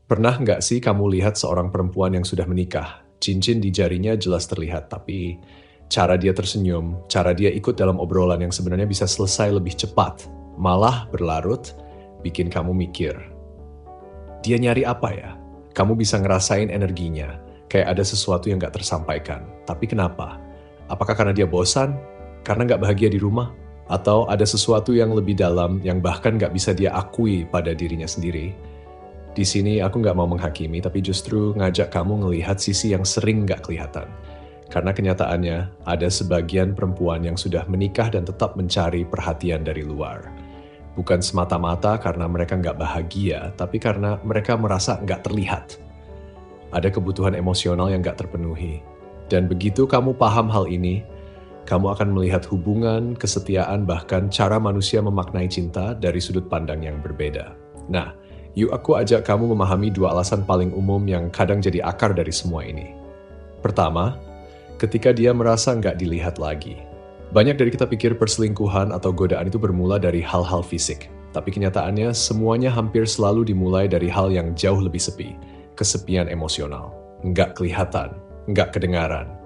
Pernah nggak sih kamu lihat seorang perempuan yang sudah menikah? Cincin di jarinya jelas terlihat, tapi cara dia tersenyum, cara dia ikut dalam obrolan yang sebenarnya bisa selesai lebih cepat, malah berlarut, bikin kamu mikir, dia nyari apa ya? Kamu bisa ngerasain energinya, kayak ada sesuatu yang nggak tersampaikan. Tapi kenapa? Apakah karena dia bosan? Karena nggak bahagia di rumah? Atau ada sesuatu yang lebih dalam yang bahkan nggak bisa dia akui pada dirinya sendiri? Di sini aku nggak mau menghakimi, tapi justru ngajak kamu ngelihat sisi yang sering nggak kelihatan. Karena kenyataannya, ada sebagian perempuan yang sudah menikah dan tetap mencari perhatian dari luar. Bukan semata-mata karena mereka nggak bahagia, tapi karena mereka merasa nggak terlihat. Ada kebutuhan emosional yang nggak terpenuhi. Dan begitu kamu paham hal ini, kamu akan melihat hubungan, kesetiaan, bahkan cara manusia memaknai cinta dari sudut pandang yang berbeda. Nah, yuk aku ajak kamu memahami dua alasan paling umum yang kadang jadi akar dari semua ini. Pertama, ketika dia merasa nggak dilihat lagi. Banyak dari kita pikir perselingkuhan atau godaan itu bermula dari hal-hal fisik. Tapi kenyataannya semuanya hampir selalu dimulai dari hal yang jauh lebih sepi. Kesepian emosional. Nggak kelihatan, nggak kedengaran.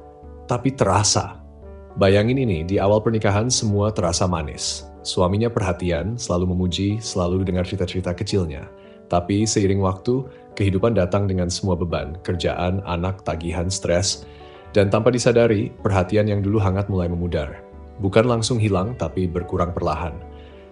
Tapi terasa. Bayangin ini, di awal pernikahan semua terasa manis. Suaminya perhatian, selalu memuji, selalu dengar cerita-cerita kecilnya. Tapi seiring waktu, kehidupan datang dengan semua beban, kerjaan, anak, tagihan, stres, dan tanpa disadari, perhatian yang dulu hangat mulai memudar. Bukan langsung hilang, tapi berkurang perlahan.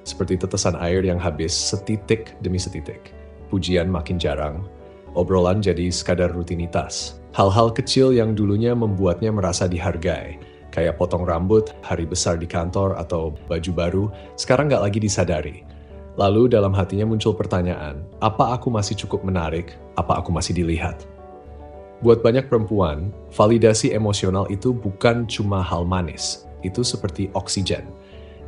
Seperti tetesan air yang habis setitik demi setitik. Pujian makin jarang, obrolan jadi sekadar rutinitas. Hal-hal kecil yang dulunya membuatnya merasa dihargai, kayak potong rambut, hari besar di kantor, atau baju baru, sekarang nggak lagi disadari. Lalu dalam hatinya muncul pertanyaan, apa aku masih cukup menarik? Apa aku masih dilihat? Buat banyak perempuan, validasi emosional itu bukan cuma hal manis. Itu seperti oksigen.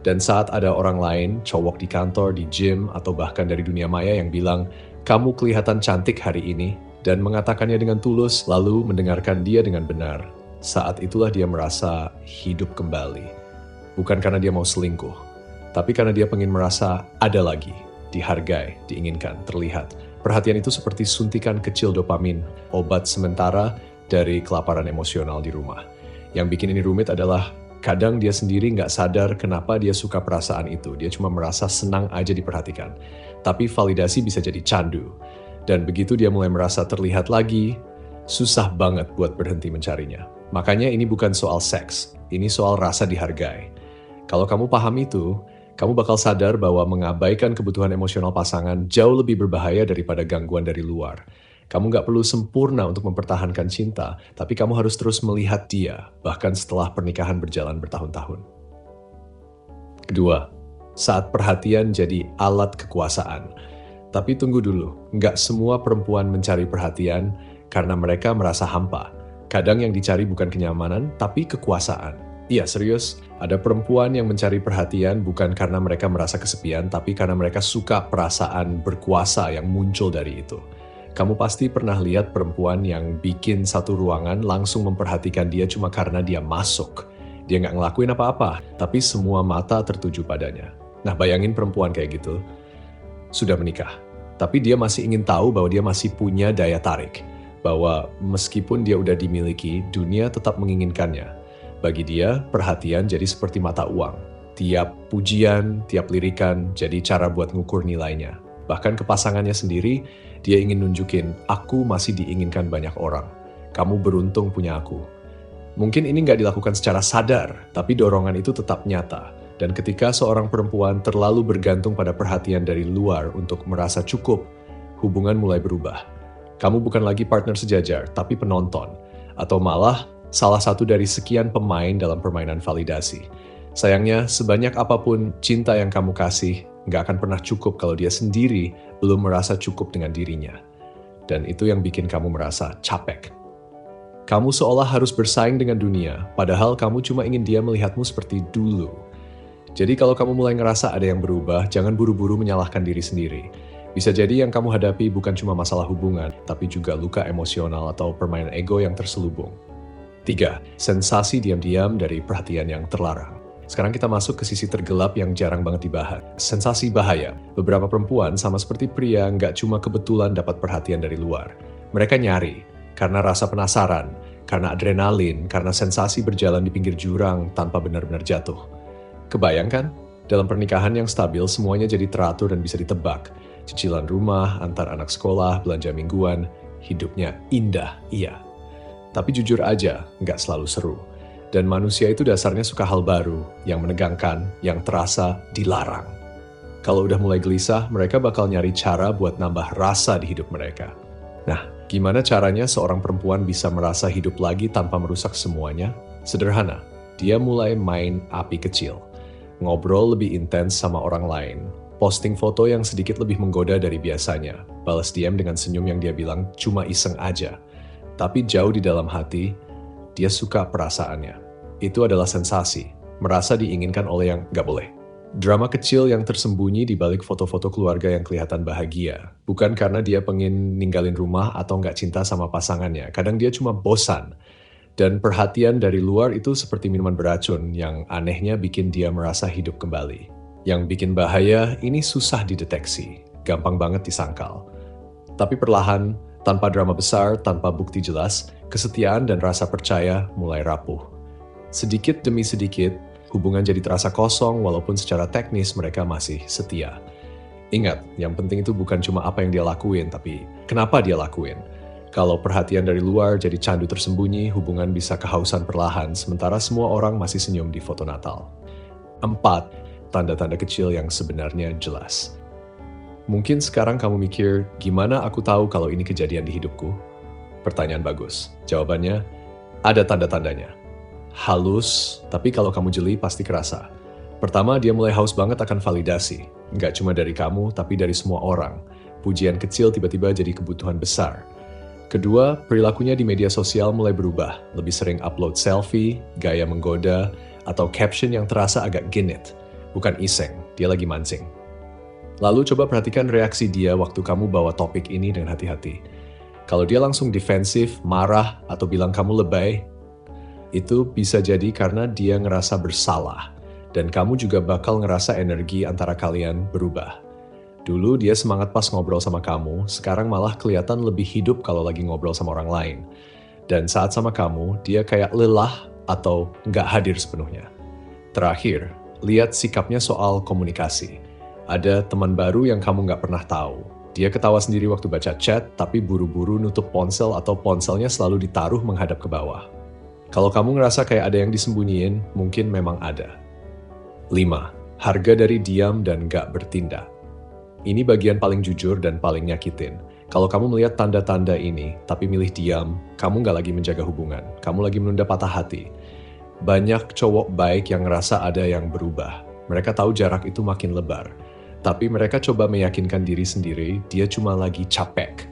Dan saat ada orang lain, cowok di kantor, di gym, atau bahkan dari dunia maya yang bilang, kamu kelihatan cantik hari ini, dan mengatakannya dengan tulus, lalu mendengarkan dia dengan benar. Saat itulah dia merasa hidup kembali. Bukan karena dia mau selingkuh, tapi karena dia pengen merasa ada lagi, dihargai, diinginkan, terlihat. Perhatian itu seperti suntikan kecil dopamin, obat sementara dari kelaparan emosional di rumah. Yang bikin ini rumit adalah kadang dia sendiri nggak sadar kenapa dia suka perasaan itu. Dia cuma merasa senang aja diperhatikan. Tapi validasi bisa jadi candu. Dan begitu dia mulai merasa terlihat lagi, susah banget buat berhenti mencarinya. Makanya ini bukan soal seks, ini soal rasa dihargai. Kalau kamu paham itu, kamu bakal sadar bahwa mengabaikan kebutuhan emosional pasangan jauh lebih berbahaya daripada gangguan dari luar. Kamu nggak perlu sempurna untuk mempertahankan cinta, tapi kamu harus terus melihat dia, bahkan setelah pernikahan berjalan bertahun-tahun. Kedua, saat perhatian jadi alat kekuasaan. Tapi tunggu dulu, nggak semua perempuan mencari perhatian karena mereka merasa hampa. Kadang yang dicari bukan kenyamanan, tapi kekuasaan. Iya, serius. Ada perempuan yang mencari perhatian bukan karena mereka merasa kesepian, tapi karena mereka suka perasaan berkuasa yang muncul dari itu. Kamu pasti pernah lihat perempuan yang bikin satu ruangan langsung memperhatikan dia cuma karena dia masuk. Dia nggak ngelakuin apa-apa, tapi semua mata tertuju padanya. Nah, bayangin perempuan kayak gitu, sudah menikah. Tapi dia masih ingin tahu bahwa dia masih punya daya tarik. Bahwa meskipun dia udah dimiliki, dunia tetap menginginkannya. Bagi dia, perhatian jadi seperti mata uang. Tiap pujian, tiap lirikan jadi cara buat ngukur nilainya. Bahkan ke pasangannya sendiri, dia ingin nunjukin, aku masih diinginkan banyak orang. Kamu beruntung punya aku. Mungkin ini nggak dilakukan secara sadar, tapi dorongan itu tetap nyata. Dan ketika seorang perempuan terlalu bergantung pada perhatian dari luar untuk merasa cukup, hubungan mulai berubah. Kamu bukan lagi partner sejajar, tapi penonton. Atau malah salah satu dari sekian pemain dalam permainan validasi. Sayangnya, sebanyak apapun cinta yang kamu kasih, nggak akan pernah cukup kalau dia sendiri belum merasa cukup dengan dirinya. Dan itu yang bikin kamu merasa capek. Kamu seolah harus bersaing dengan dunia, padahal kamu cuma ingin dia melihatmu seperti dulu. Jadi kalau kamu mulai ngerasa ada yang berubah, jangan buru-buru menyalahkan diri sendiri. Bisa jadi yang kamu hadapi bukan cuma masalah hubungan, tapi juga luka emosional atau permainan ego yang terselubung. 3. Sensasi diam-diam dari perhatian yang terlarang. Sekarang kita masuk ke sisi tergelap yang jarang banget dibahas. Sensasi bahaya. Beberapa perempuan, sama seperti pria, nggak cuma kebetulan dapat perhatian dari luar. Mereka nyari, karena rasa penasaran, karena adrenalin, karena sensasi berjalan di pinggir jurang tanpa benar-benar jatuh. Kebayangkan? Dalam pernikahan yang stabil, semuanya jadi teratur dan bisa ditebak. Cicilan rumah, antar anak sekolah, belanja mingguan, hidupnya indah, iya. Tapi jujur aja, nggak selalu seru. Dan manusia itu dasarnya suka hal baru, yang menegangkan, yang terasa dilarang. Kalau udah mulai gelisah, mereka bakal nyari cara buat nambah rasa di hidup mereka. Nah, gimana caranya seorang perempuan bisa merasa hidup lagi tanpa merusak semuanya? Sederhana, dia mulai main api kecil. Ngobrol lebih intens sama orang lain. Posting foto yang sedikit lebih menggoda dari biasanya. Balas diam dengan senyum yang dia bilang cuma iseng aja. Tapi jauh di dalam hati, dia suka perasaannya. Itu adalah sensasi, merasa diinginkan oleh yang gak boleh. Drama kecil yang tersembunyi di balik foto-foto keluarga yang kelihatan bahagia. Bukan karena dia pengen ninggalin rumah atau gak cinta sama pasangannya. Kadang dia cuma bosan. Dan perhatian dari luar itu seperti minuman beracun yang anehnya bikin dia merasa hidup kembali. Yang bikin bahaya ini susah dideteksi, gampang banget disangkal. Tapi perlahan, tanpa drama besar, tanpa bukti jelas, kesetiaan dan rasa percaya mulai rapuh. Sedikit demi sedikit, hubungan jadi terasa kosong walaupun secara teknis mereka masih setia. Ingat, yang penting itu bukan cuma apa yang dia lakuin, tapi kenapa dia lakuin. Kalau perhatian dari luar jadi candu tersembunyi, hubungan bisa kehausan perlahan, sementara semua orang masih senyum di foto Natal. 4. Tanda-tanda kecil yang sebenarnya jelas. Mungkin sekarang kamu mikir, gimana aku tahu kalau ini kejadian di hidupku? Pertanyaan bagus. Jawabannya, ada tanda-tandanya. Halus, tapi kalau kamu jeli pasti kerasa. Pertama, dia mulai haus banget akan validasi. Nggak cuma dari kamu, tapi dari semua orang. Pujian kecil tiba-tiba jadi kebutuhan besar. Kedua, perilakunya di media sosial mulai berubah. Lebih sering upload selfie, gaya menggoda, atau caption yang terasa agak genit. Bukan iseng, dia lagi mancing. Lalu coba perhatikan reaksi dia waktu kamu bawa topik ini dengan hati-hati. Kalau dia langsung defensif, marah, atau bilang kamu lebay, itu bisa jadi karena dia ngerasa bersalah. Dan kamu juga bakal ngerasa energi antara kalian berubah. Dulu dia semangat pas ngobrol sama kamu, sekarang malah kelihatan lebih hidup kalau lagi ngobrol sama orang lain. Dan saat sama kamu, dia kayak lelah atau nggak hadir sepenuhnya. Terakhir, lihat sikapnya soal komunikasi. Ada teman baru yang kamu nggak pernah tahu. Dia ketawa sendiri waktu baca chat, tapi buru-buru nutup ponsel atau ponselnya selalu ditaruh menghadap ke bawah. Kalau kamu ngerasa kayak ada yang disembunyiin, mungkin memang ada. 5. Harga dari diam dan nggak bertindak. Ini bagian paling jujur dan paling nyakitin. Kalau kamu melihat tanda-tanda ini, tapi milih diam, kamu nggak lagi menjaga hubungan. Kamu lagi menunda patah hati. Banyak cowok baik yang ngerasa ada yang berubah. Mereka tahu jarak itu makin lebar. Tapi mereka coba meyakinkan diri sendiri, dia cuma lagi capek.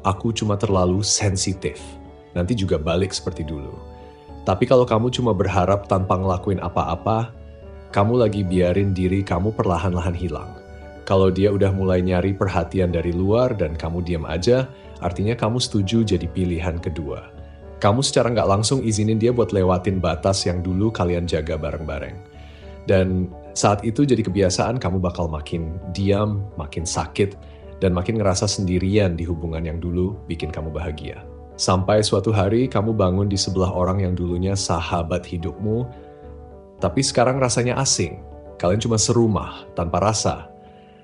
Aku cuma terlalu sensitif. Nanti juga balik seperti dulu. Tapi kalau kamu cuma berharap tanpa ngelakuin apa-apa, kamu lagi biarin diri kamu perlahan-lahan hilang. Kalau dia udah mulai nyari perhatian dari luar dan kamu diam aja, artinya kamu setuju jadi pilihan kedua. Kamu secara nggak langsung izinin dia buat lewatin batas yang dulu kalian jaga bareng-bareng. Dan saat itu jadi kebiasaan, kamu bakal makin diam, makin sakit, dan makin ngerasa sendirian di hubungan yang dulu bikin kamu bahagia. Sampai suatu hari kamu bangun di sebelah orang yang dulunya sahabat hidupmu, tapi sekarang rasanya asing. Kalian cuma serumah, tanpa rasa.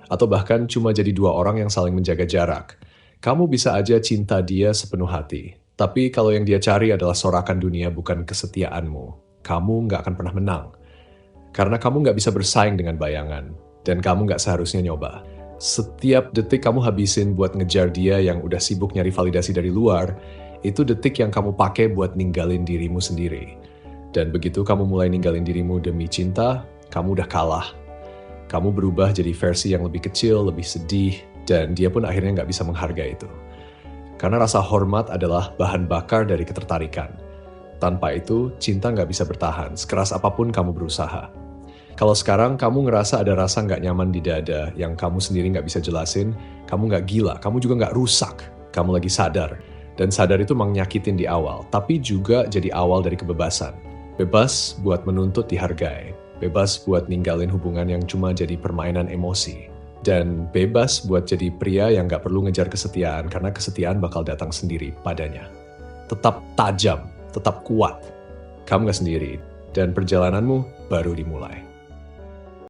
Atau bahkan cuma jadi dua orang yang saling menjaga jarak. Kamu bisa aja cinta dia sepenuh hati. Tapi kalau yang dia cari adalah sorakan dunia bukan kesetiaanmu, kamu nggak akan pernah menang. Karena kamu nggak bisa bersaing dengan bayangan. Dan kamu nggak seharusnya nyoba. Setiap detik kamu habisin buat ngejar dia yang udah sibuk nyari validasi dari luar, itu detik yang kamu pakai buat ninggalin dirimu sendiri. Dan begitu kamu mulai ninggalin dirimu demi cinta, kamu udah kalah. Kamu berubah jadi versi yang lebih kecil, lebih sedih, dan dia pun akhirnya nggak bisa menghargai itu. Karena rasa hormat adalah bahan bakar dari ketertarikan. Tanpa itu, cinta nggak bisa bertahan, sekeras apapun kamu berusaha. Kalau sekarang kamu ngerasa ada rasa nggak nyaman di dada yang kamu sendiri nggak bisa jelasin, kamu nggak gila, kamu juga nggak rusak, kamu lagi sadar. Dan sadar itu memang nyakitin di awal, tapi juga jadi awal dari kebebasan. Bebas buat menuntut dihargai. Bebas buat ninggalin hubungan yang cuma jadi permainan emosi. Dan bebas buat jadi pria yang gak perlu ngejar kesetiaan karena kesetiaan bakal datang sendiri padanya. Tetap tajam, tetap kuat. Kamu gak sendiri, dan perjalananmu baru dimulai.